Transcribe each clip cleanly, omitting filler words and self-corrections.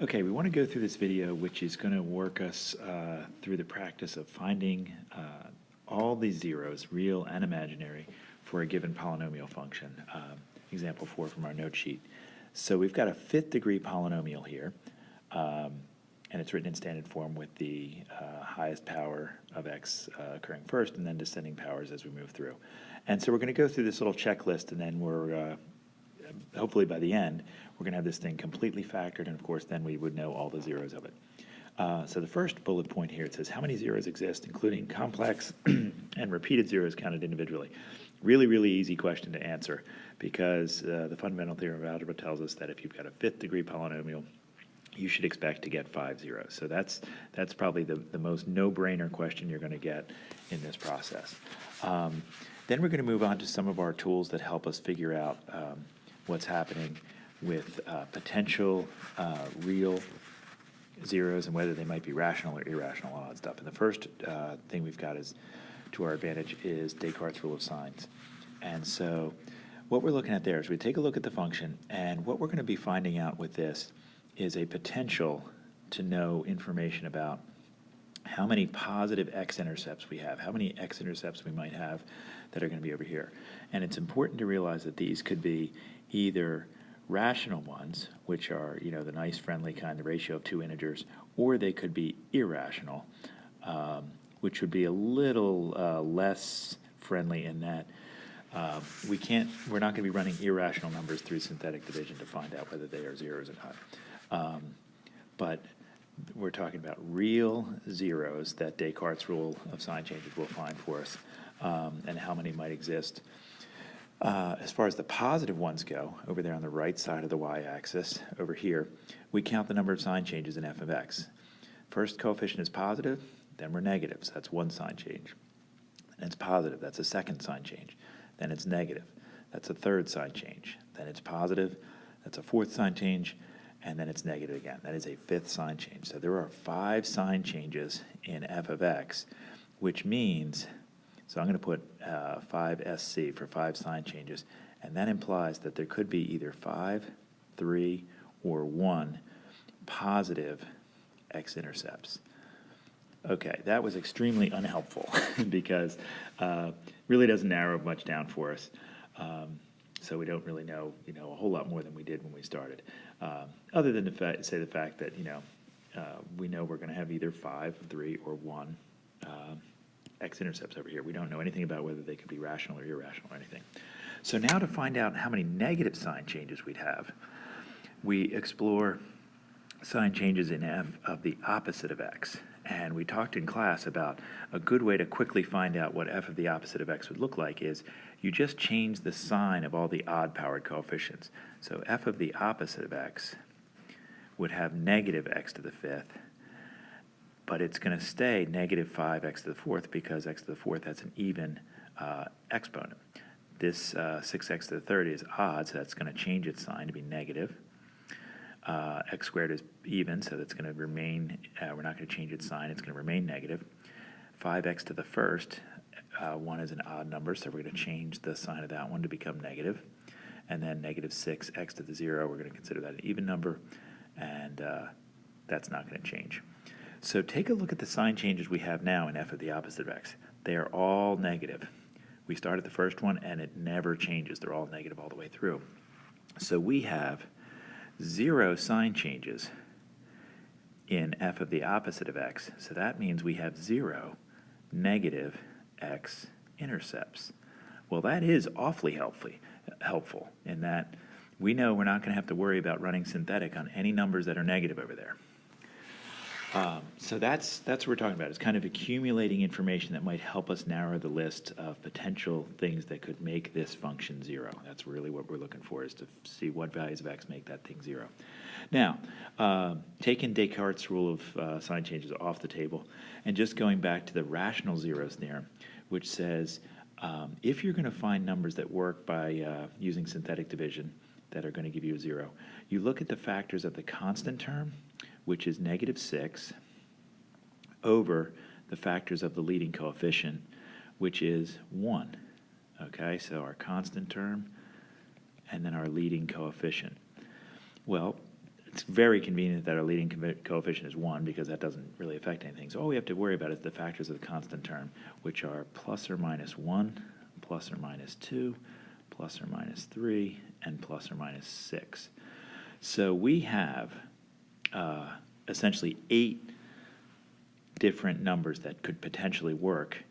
Okay, we want to go through this video, which is going to work us through the practice of finding all these zeros, real and imaginary, for a given polynomial function. Example 4 from our note sheet. So we've got a fifth degree polynomial here, and it's written in standard form with the highest power of x occurring first, and then descending powers as we move through. And so we're going to go through this little checklist, and then we're hopefully by the end, we're going to have this thing completely factored, and of course then we would know all the zeros of it. So the first bullet point here, it says how many zeros exist, including complex and repeated zeros counted individually. Really, really easy question to answer, because the fundamental theorem of algebra tells us that if you've got a fifth degree polynomial, you should expect to get 5 zeros. So that's probably the most no-brainer question you're going to get in this process. Then we're going to move on to some of our tools that help us figure out what's happening with potential real zeros and whether they might be rational or irrational, all that stuff. And the first thing we've got is, to our advantage, is Descartes' rule of signs. And so what we're looking at there is we take a look at the function, and what we're going to be finding out with this is a potential to know information about how many positive x-intercepts we have, how many x-intercepts we might have that are going to be over here. And it's important to realize that these could be either rational ones, which are, you know, the nice friendly kind, the ratio of two integers, or they could be irrational, which would be a little less friendly in that we're not going to be running irrational numbers through synthetic division to find out whether they are zeros or not. But we're talking about real zeros that Descartes' rule of sign changes will find for us, and how many might exist. As far as the positive ones go, over there on the right side of the y-axis, over here, we count the number of sign changes in f of x. First coefficient is positive, then we're negative, so that's one sign change. Then it's positive, that's a second sign change. Then it's negative, that's a third sign change. Then it's positive, that's a fourth sign change, and then it's negative again. That is a fifth sign change. So there are 5 sign changes in f of x, which means, so I'm going to put 5SC for 5 sign changes, and that implies that there could be either 5, 3, or 1 positive x-intercepts. Okay, that was extremely unhelpful because really doesn't narrow much down for us. So we don't really know, a whole lot more than we did when we started. Other than the fact that, we know we're going to have either 5, 3, or 1 x-intercepts over here. We don't know anything about whether they could be rational or irrational or anything. So now to find out how many negative sign changes we'd have, we explore sign changes in f of the opposite of x. And we talked in class about a good way to quickly find out what f of the opposite of x would look like is you just change the sign of all the odd-powered coefficients. So f of the opposite of x would have negative x to the fifth, but it's going to stay negative 5x to the fourth because x to the fourth has an even exponent. This 6x to the third is odd, so that's going to change its sign to be negative. X squared is even, so that's going to remain, we're not going to change its sign, it's going to remain negative. 5x to the first, 1 is an odd number, so we're going to change the sign of that one to become negative. And then negative 6x to the 0, we're going to consider that an even number, and that's not going to change. So take a look at the sign changes we have now in f of the opposite of x. They are all negative. We start at the first one, and it never changes. They're all negative all the way through. So we have 0 sign changes in f of the opposite of x. So that means we have 0 negative x-intercepts. Well, that is awfully helpful in that we know we're not going to have to worry about running synthetic on any numbers that are negative over there. So that's what we're talking about. It's kind of accumulating information that might help us narrow the list of potential things that could make this function 0. That's really what we're looking for, is to see what values of x make that thing 0. Now, taking Descartes' rule of sign changes off the table, and just going back to the rational zeros theorem, which says if you're going to find numbers that work by using synthetic division that are going to give you a 0, you look at the factors of the constant term, which is negative 6, over the factors of the leading coefficient, which is 1. Okay, so our constant term and then our leading coefficient. Well, it's very convenient that our leading coefficient is 1 because that doesn't really affect anything. So all we have to worry about is the factors of the constant term, which are plus or minus 1, plus or minus 2, plus or minus 3, and plus or minus 6. So we have essentially 8 different numbers that could potentially work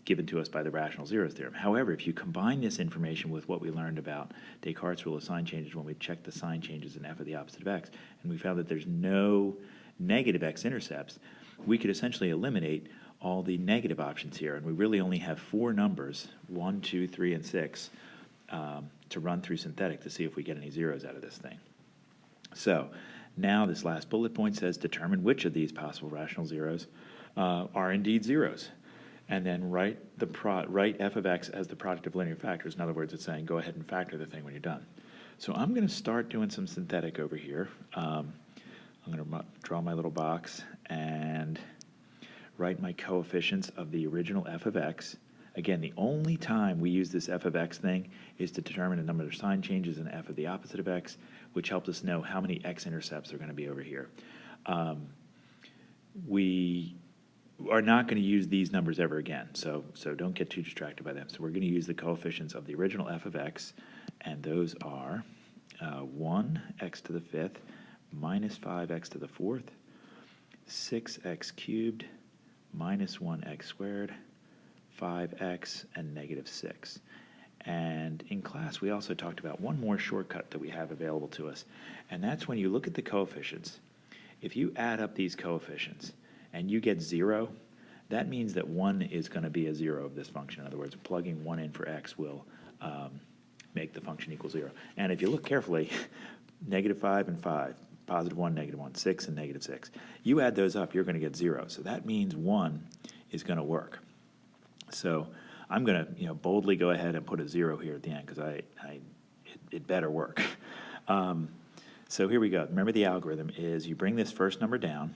given to us by the rational zeros theorem. However, if you combine this information with what we learned about Descartes' rule of sign changes when we checked the sign changes in f of the opposite of x, and we found that there's no negative x-intercepts, we could essentially eliminate all the negative options here, and we really only have 4 numbers, 1, 2, 3, and 6, to run through synthetic to see if we get any zeros out of this thing. So now this last bullet point says determine which of these possible rational zeros are indeed zeros. And then write f of x as the product of linear factors. In other words, it's saying go ahead and factor the thing when you're done. So I'm going to start doing some synthetic over here. I'm going to draw my little box and write my coefficients of the original f of x. Again, the only time we use this f of x thing is to determine the number of sign changes in f of the opposite of x, which helps us know how many x-intercepts are going to be over here. We are not going to use these numbers ever again, so don't get too distracted by them. So we're going to use the coefficients of the original f of x, and those are 1x to the 5th minus 5x to the 4th, 6x cubed minus 1x squared, 5x, and negative 6. And in class, we also talked about one more shortcut that we have available to us, and that's when you look at the coefficients. If you add up these coefficients and you get 0, that means that 1 is going to be a 0 of this function. In other words, plugging 1 in for x will make the function equal 0. And if you look carefully, negative 5 and 5, positive 1, negative 1, 6, and negative 6. You add those up, you're going to get 0. So that means 1 is going to work. So I'm going to boldly go ahead and put a 0 here at the end because it better work. So here we go. Remember the algorithm is you bring this first number down,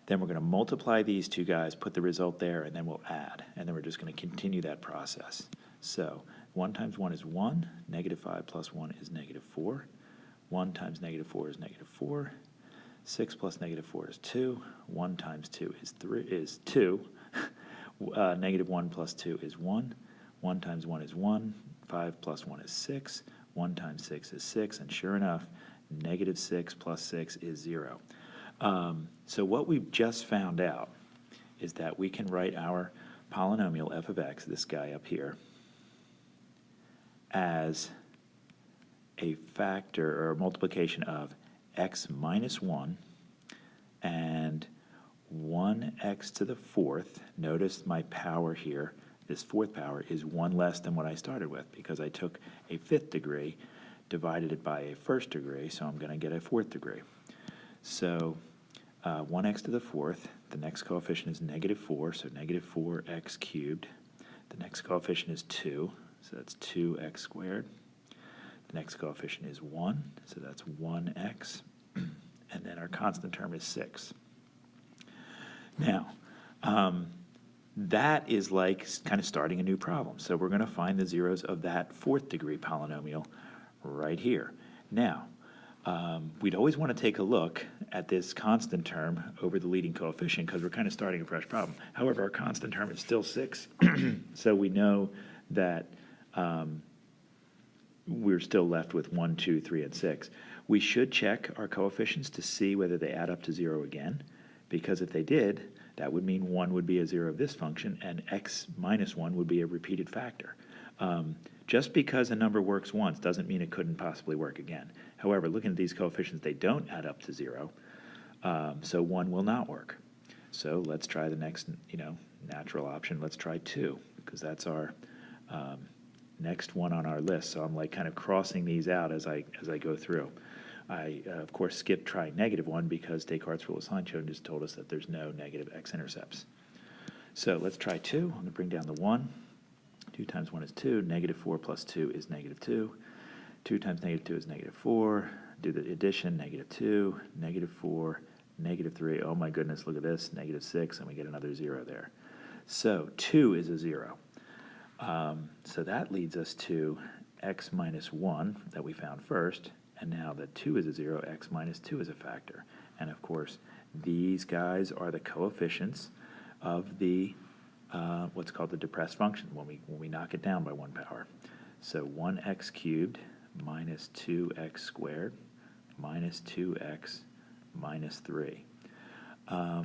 then we're going to multiply these two guys, put the result there, and then we'll add. And then we're just going to continue that process. So 1 times 1 is 1. Negative 5 plus 1 is negative 4. 1 times negative 4 is negative 4. 6 plus negative 4 is 2. 1 times 2 is 2. Negative 1 plus 2 is 1. 1 times 1 is 1. 5 plus 1 is 6. 1 times 6 is 6. And sure enough, negative 6 plus 6 is 0. So what we've just found out is that we can write our polynomial f of x, this guy up here, as a factor or a multiplication of x minus 1 and 1x to the 4th. Notice my power here, this 4th power, is 1 less than what I started with because I took a 5th degree, divided it by a 1st degree, so I'm going to get a 4th degree. So 1x to the 4th, the next coefficient is negative 4, so negative 4x cubed. The next coefficient is 2, so that's 2x squared. The next coefficient is 1, so that's 1x. And then our constant term is 6. Now, that is like kind of starting a new problem. So we're going to find the zeros of that 4th degree polynomial right here. Now, we'd always want to take a look at this constant term over the leading coefficient because we're kind of starting a fresh problem. However, our constant term is still 6, so we know that we're still left with 1, 2, 3, and 6. We should check our coefficients to see whether they add up to 0 again, because if they did, that would mean 1 would be a 0 of this function, and x minus 1 would be a repeated factor. Just because a number works once doesn't mean it couldn't possibly work again. However, looking at these coefficients, they don't add up to 0, so 1 will not work. So let's try the next, natural option. Let's try 2, because that's our next one on our list. So I'm like kind of crossing these out as I go through. I, of course, skipped trying negative 1 because Descartes' rule of sign changes told us that there's no negative x-intercepts. So let's try 2. I'm going to bring down the 1. 2 times 1 is 2. Negative 4 plus 2 is negative 2. 2 times negative 2 is negative 4. Do the addition, negative 2, negative 4, negative 3. Oh my goodness, look at this, negative 6, and we get another 0 there. So 2 is a 0. So that leads us to x minus 1 that we found first, And now that 2 is a 0, x minus 2 is a factor. And of course, these guys are the coefficients of the what's called the depressed function when we knock it down by 1 power. So 1x cubed minus 2x squared minus 2x minus 3. I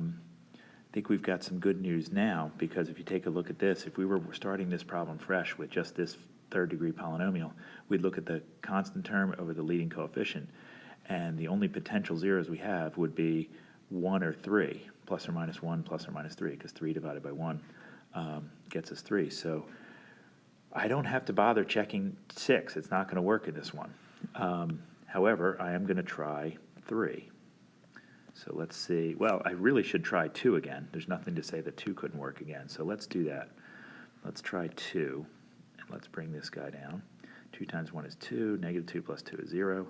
think we've got some good news now, because if you take a look at this, if we were starting this problem fresh with just this third-degree polynomial, we'd look at the constant term over the leading coefficient, and the only potential zeros we have would be 1 or 3, plus or minus 1, plus or minus 3, because 3 divided by 1 gets us 3. So I don't have to bother checking 6. It's not going to work in this one. However, I am going to try 3. So let's see. Well, I really should try 2 again. There's nothing to say that 2 couldn't work again. So let's do that. Let's try 2, and let's bring this guy down. 2 times 1 is 2. Negative 2 plus 2 is 0.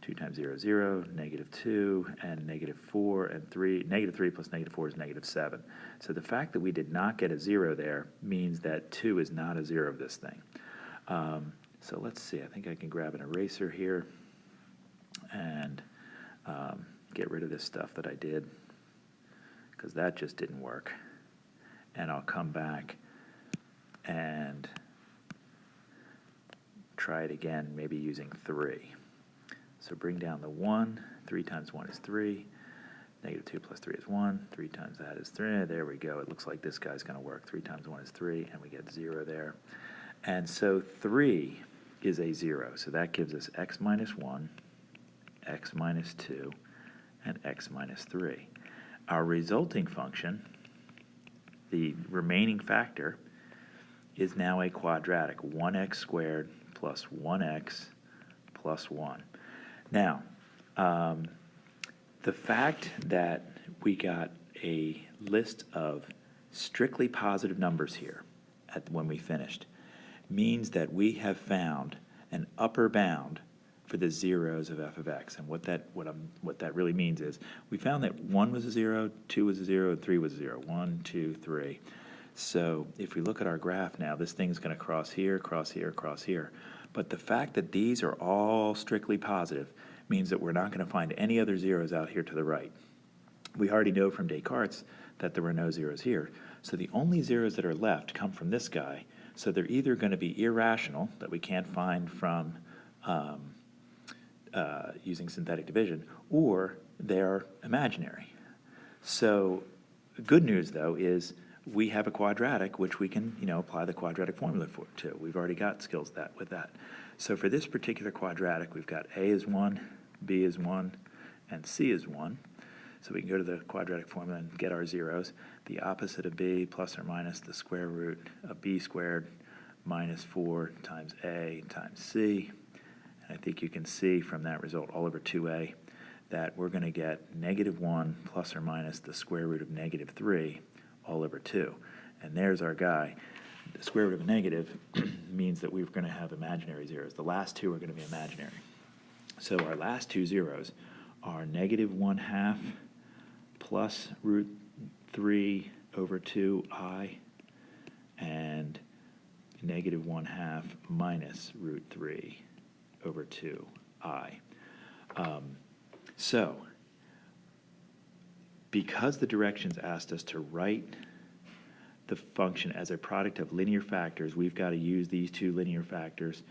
2 times 0 is 0. Negative 2 and negative 4 and 3. Negative 3 plus negative 4 is negative 7. So the fact that we did not get a 0 there means that 2 is not a 0 of this thing. So let's see. I think I can grab an eraser here and get rid of this stuff that I did, because that just didn't work. And I'll come back and try it again, maybe using 3. So bring down the 1. 3 times 1 is 3. Negative 2 plus 3 is 1. 3 times that is 3. There we go. It looks like this guy's going to work. 3 times 1 is 3, and we get 0 there. And so 3 is a 0. So that gives us x minus 1, x minus 2, and x minus 3. Our resulting function, the remaining factor, is now a quadratic, 1x squared plus 1x plus 1. Now, the fact that we got a list of strictly positive numbers here when we finished means that we have found an upper bound for the zeros of f of x. And what that really means is we found that 1 was a 0, 2 was a 0, and 3 was a 0. 1, 2, 3. So if we look at our graph now, this thing's going to cross here, cross here, cross here. But the fact that these are all strictly positive means that we're not going to find any other zeros out here to the right. We already know from Descartes that there were no zeros here. So the only zeros that are left come from this guy. So they're either going to be irrational, that we can't find from using synthetic division, or they're imaginary. So good news, though, is we have a quadratic which we can, apply the quadratic formula to. We've already got skills with that. So for this particular quadratic, we've got a is 1, b is 1, and c is 1. So we can go to the quadratic formula and get our zeros. The opposite of b plus or minus the square root of b squared minus 4 times a times c. And I think you can see from that result all over 2a that we're going to get negative 1 plus or minus the square root of negative 3 all over 2. And there's our guy. The square root of a negative means that we're going to have imaginary zeros. The last two are going to be imaginary. So our last two zeros are negative 1/2 plus root 3 over 2i and negative 1/2 minus root 3 over 2i. So because the directions asked us to write the function as a product of linear factors, we've got to use these two linear factors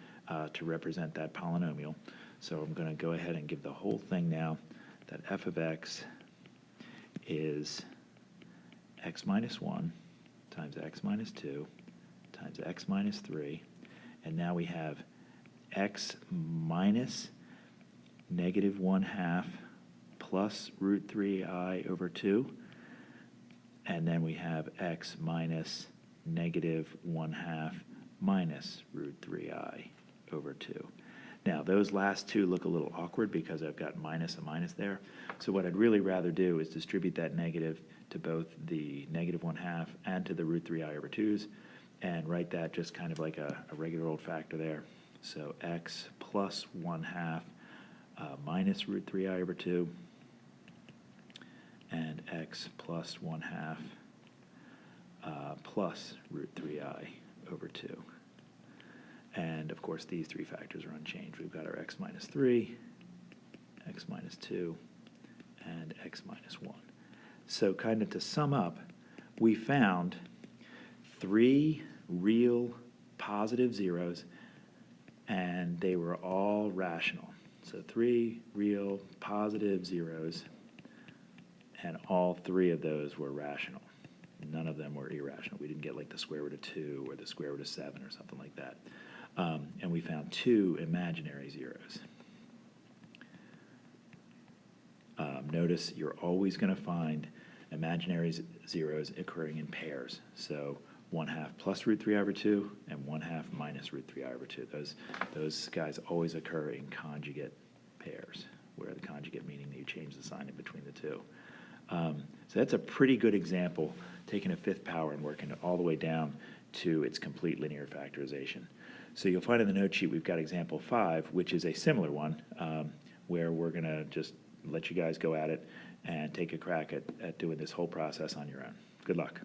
to represent that polynomial. So I'm going to go ahead and give the whole thing now that f of x is x minus 1 times x minus 2 times x minus 3. And now we have x minus negative 1/2 plus root 3i over 2. And then we have x minus negative 1/2 minus root 3i over 2. Now, those last two look a little awkward because I've got minus a minus there. So what I'd really rather do is distribute that negative to both the negative 1/2 and to the root 3i over 2's and write that just kind of like a regular old factor there. So x plus 1/2 minus root 3i over 2 and x plus 1/2 plus root 3i over 2. And of course these three factors are unchanged. We've got our x minus 3 x minus 2, and x minus 1. So kind of to sum up, we found 3 real positive zeros, and they were all rational. So 3 real positive zeros, and all 3 of those were rational. None of them were irrational. We didn't get like the square root of 2 or the square root of 7 or something like that. And we found 2 imaginary zeros. Notice you're always going to find imaginary zeros occurring in pairs. So 1/2 plus root 3 over 2 and 1/2 minus root 3 over 2. Those guys always occur in conjugate pairs, where the conjugate meaning that you change the sign in between the two. So that's a pretty good example, taking a 5th power and working it all the way down to its complete linear factorization. So you'll find in the note sheet we've got example 5, which is a similar one, where we're going to just let you guys go at it and take a crack at doing this whole process on your own. Good luck.